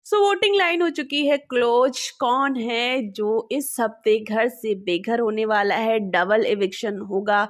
सो voting line हो चुकी है क्लोज। कौन है जो इस हफ्ते घर से बेघर होने वाला है? डबल एविक्शन होगा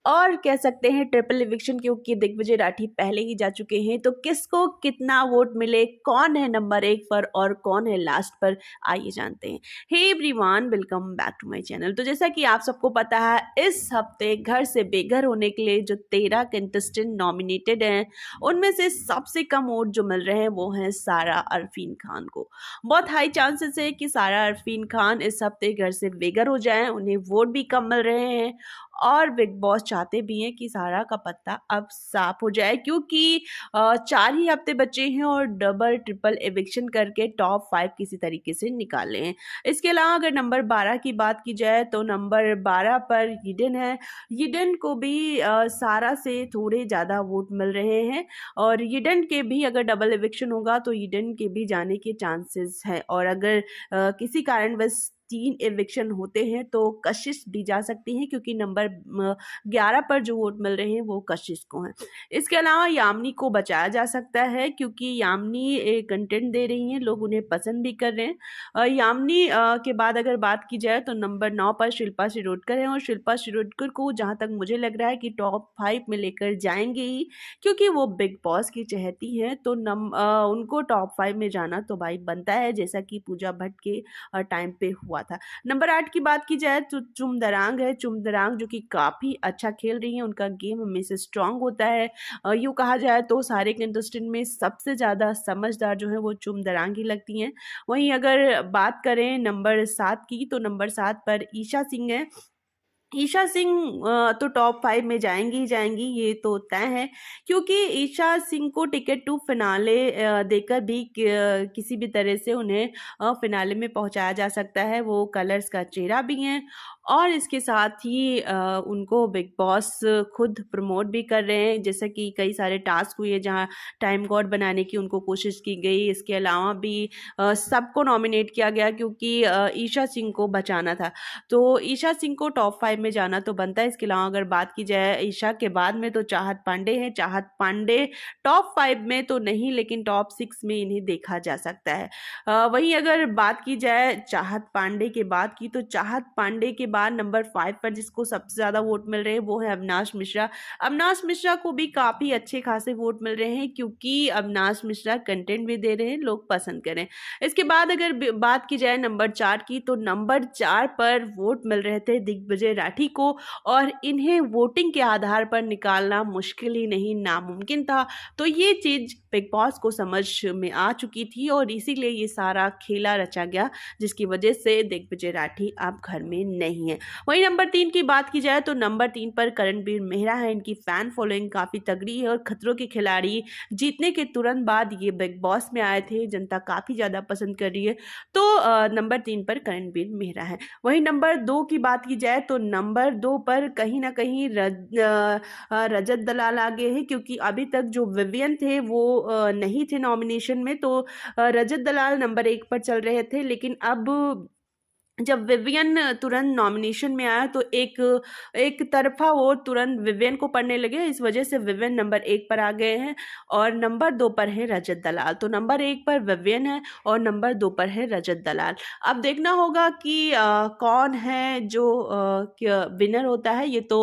और कह सकते हैं ट्रिपल एविक्शन, क्योंकि दिग्विजय राठी पहले ही जा चुके हैं। तो किसको कितना वोट मिले, कौन है नंबर 1 पर और कौन है लास्ट पर, आइए जानते हैं। Hey everyone, welcome back to my channel. तो जैसा कि आप सबको पता है, इस हफ्ते घर से बेघर होने के लिए जो 13 कंटेस्टेंट नॉमिनेटेड हैं, उनमें से सबसे कम वोट जो मिल रहे हैं वो हैं सारा अरफीन खान को। बहुत हाई चांसेस है कि सारा अरफीन खान इस हफ्ते घर से बेघर हो जाएं। उन्हें वोट भी कम मिल रहे हैं और बिग बॉस चाहते भी हैं कि सारा का पत्ता अब साफ हो जाए, क्योंकि 4 ही हफ्ते बचे हैं और डबल ट्रिपल एविक्शन करके टॉप 5 किसी तरीके से निकाले हैं। इसके अलावा अगर नंबर 12 की बात की जाए तो नंबर 12 पर यिडेन है। यिडेन को भी सारा से थोड़े ज़्यादा वोट मिल रहे हैं और यिडेन के भी अगर डबल एविक्शन होगा तो यिडेन के भी जाने के चांसेस हैं। और अगर किसी कारणवश 3 एविक्शन होते हैं तो कशिश भी जा सकती हैं, क्योंकि नंबर 11 पर जो वोट मिल रहे हैं वो कशिश को हैं। इसके अलावा यामिनी को बचाया जा सकता है, क्योंकि यामिनी कंटेंट दे रही हैं, लोग उन्हें पसंद भी कर रहे हैं। यामिनी के बाद अगर बात की जाए तो नंबर 9 पर शिल्पा शिरोडकर हैं और शिल्पा शिरोडकर को जहाँ तक मुझे लग रहा है कि टॉप 5 में लेकर जाएंगे ही, क्योंकि वो बिग बॉस की चहेती हैं। तो उनको टॉप 5 में जाना तो भाई बनता है, जैसा कि पूजा भट्ट के टाइम पे हुआ था। नंबर 8 की बात की जाए तो चुमदरांग है। चुमदरांग जो कि काफी अच्छा खेल रही है, उनका गेम हमेशा स्ट्रांग होता है। यूँ कहा जाए तो सारे कंटेस्टेंट में सबसे ज्यादा समझदार जो है वो चुमदरांग ही लगती हैं। वहीं अगर बात करें नंबर 7 की तो नंबर 7 पर ईशा सिंह है। ईशा सिंह तो टॉप 5 में जाएंगी ही जाएंगी, ये तो तय है, क्योंकि ईशा सिंह को टिकट टू फिनाले देकर भी किसी भी तरह से उन्हें फिनाले में पहुंचाया जा सकता है। वो कलर्स का चेहरा भी हैं और इसके साथ ही उनको बिग बॉस खुद प्रमोट भी कर रहे हैं, जैसे कि कई सारे टास्क हुए जहां टाइम गॉड बनाने की उनको कोशिश की गई। इसके अलावा भी सबको नॉमिनेट किया गया, क्योंकि ईशा सिंह को बचाना था। तो ईशा सिंह को टॉप 5 में जाना तो बनता है। इसके अलावा अगर बात की जाए ईशा के बाद में तो चाहत पांडे हैं। चाहत पांडे टॉप 5 में तो नहीं, लेकिन टॉप 6 में इन्हें देखा जा सकता है। वहीं अगर बात की जाए चाहत पांडे के बाद की, तो चाहत पांडे के बाद नंबर 5 पर जिसको सबसे ज्यादा वोट मिल रहे हैं वो है अविनाश मिश्रा। अविनाश मिश्रा को भी काफी अच्छे खासे वोट मिल रहे हैं, क्योंकि अविनाश मिश्रा कंटेंट भी दे रहे हैं, लोग पसंद करें। इसके बाद अगर बात की जाए नंबर 4 की, तो नंबर 4 पर वोट मिल रहे थे दिग्विजय राठी को और इन्हें वोटिंग के आधार पर निकालना मुश्किल ही नहीं, नामुमकिन था। तो ये चीज बिग बॉस को समझ में आ चुकी थी और इसीलिए ये सारा खेला रचा गया, जिसकी वजह से दिग्विजय राठी अब घर में नहीं है। वहीं नंबर 3 की बात की जाए तो नंबर 3 पर करणवीर मेहरा है। इनकी फैन फॉलोइंग काफी तगड़ी है और खतरों के खिलाड़ी जीतने के तुरंत बाद ये बिग बॉस में आए थे, जनता काफी ज्यादा पसंद कर रही है। तो नंबर 3 पर करणवीर मेहरा है। वहीं नंबर 2 की बात की जाए तो नंबर 2 पर कहीं ना कहीं रजत दलाल आगे है, क्योंकि अभी तक जो विवियन थे वो नहीं थे नॉमिनेशन में। तो रजत दलाल नंबर 1 पर चल रहे थे, लेकिन अब जब विवियन तुरंत नॉमिनेशन में आया तो एक तरफा वो तुरंत विवियन को पढ़ने लगे, इस वजह से विवियन नंबर 1 पर आ गए हैं और नंबर 2 पर है रजत दलाल। तो नंबर 1 पर विवियन है और नंबर 2 पर है रजत दलाल। अब देखना होगा कि कौन है जो विनर होता है। ये तो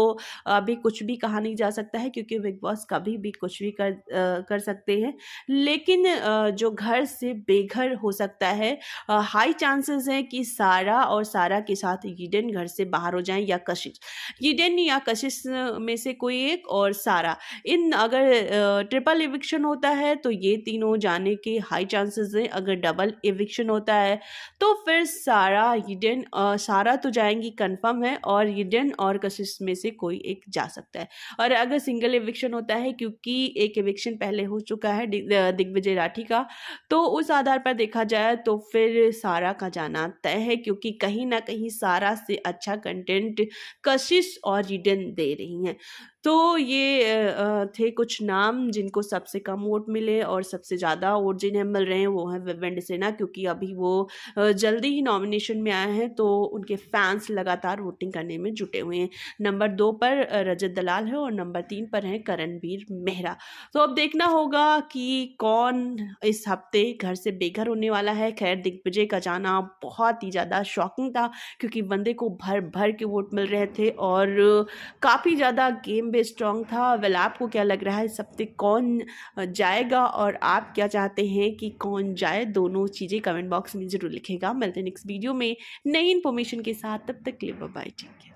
अभी कुछ भी कहा नहीं जा सकता है, क्योंकि बिग बॉस कभी भी कुछ भी कर सकते हैं। लेकिन जो घर से बेघर हो सकता है, हाई चांसेस हैं कि सारा और सारा के साथ यिडेन घर से बाहर हो जाएं या कशिश। यिडेन या कशिश में से कोई एक और सारा। इन अगर ट्रिपल एविक्शन होता है तो ये तीनों जाने के हाई चांसेस हैं। अगर डबल एविक्शन होता है तो फिर सारा यिडेन, सारा तो जाएंगी कंफर्म है, और यिडेन और कशिश में से कोई एक जा सकता है। और अगर सिंगल एविक्शन होता है, क्योंकि एक एविक्शन पहले हो चुका है दिग्विजय राठी का, तो उस आधार पर देखा जाए तो फिर सारा का जाना तय है, क्योंकि कहीं ना कहीं सारा से अच्छा कंटेंट कशिश और यिडेन दे रही हैं। तो ये थे कुछ नाम जिनको सबसे कम वोट मिले और सबसे ज़्यादा वोट जिन्हें मिल रहे हैं वो हैं विवेन डिसेना, क्योंकि अभी वो जल्दी ही नॉमिनेशन में आए हैं तो उनके फैंस लगातार वोटिंग करने में जुटे हुए हैं। नंबर 2 पर रजत दलाल है और नंबर 3 पर हैं करणवीर मेहरा। तो अब देखना होगा कि कौन इस हफ्ते घर से बेघर होने वाला है। खैर, दिग्विजय का जाना बहुत ही ज़्यादा शॉकिंग था, क्योंकि बंदे को भर भर के वोट मिल रहे थे और काफ़ी ज़्यादा गेम भी स्ट्रॉन्ग था। वेल, आपको क्या लग रहा है इस हफ्ते कौन जाएगा और आप क्या चाहते हैं कि कौन जाए? दोनों चीज़ें कमेंट बॉक्स में ज़रूर लिखेगा। मिलते हैं नेक्स्ट वीडियो में नई इन्फॉर्मेशन के साथ, तब तक के लिए बाय बाय, टेक केयर।